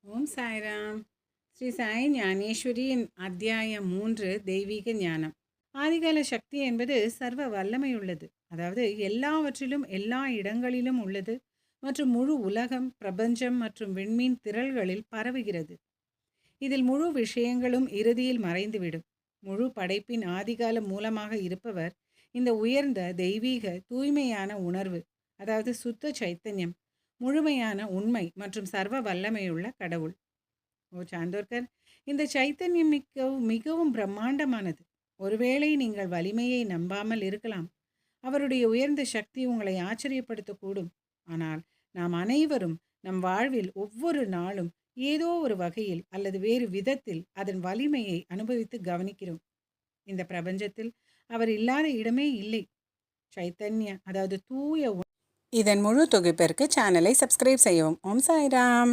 ஓம் சாய்ராம். ஸ்ரீ சாய் ஞானேஸ்வரியின் அத்தியாயம் 3 தெய்வீக ஞானம். ஆதிகால சக்தி என்பது சர்வ வல்லமையுள்ளது, அதாவது எல்லாவற்றிலும் எல்லா இடங்களிலும் உள்ளது மற்றும் முழு உலகம், பிரபஞ்சம் மற்றும் விண்மீன் திரள்களில் பரவுகிறது. இதில் முழு விஷயங்களும் இறுதியில் மறைந்துவிடும். முழு படைப்பின் ஆதிகால மூலமாக இருப்பவர் இந்த உயர்ந்த தெய்வீக தூய்மையான உணர்வு, அதாவது சுத்த சைத்தன்யம், முழுமையான உண்மை மற்றும் சர்வ வல்லமையுள்ள கடவுள். ஓ சாந்தோர்கர், இந்த சைத்தன்யம் மிகவும் பிரம்மாண்டமானது. ஒருவேளை நீங்கள் வலிமையை நம்பாமல் இருக்கலாம். அவருடைய உயர்ந்த சக்தி உங்களை ஆச்சரியப்படுத்தக்கூடும். ஆனால் நாம் அனைவரும் நம் வாழ்வில் ஒவ்வொரு நாளும் ஏதோ ஒரு வகையில் அல்லது வேறு விதத்தில் அதன் வலிமையை அனுபவித்து கவனிக்கிறோம். இந்த பிரபஞ்சத்தில் அவர் இல்லாத இடமே இல்லை. சைத்தன்ய, அதாவது தூய. இதன் முழு தொகுப்பிற்கு சேனலை சப்ஸ்கிரைப் செய்யவும். ஓம் சாய்ராம்.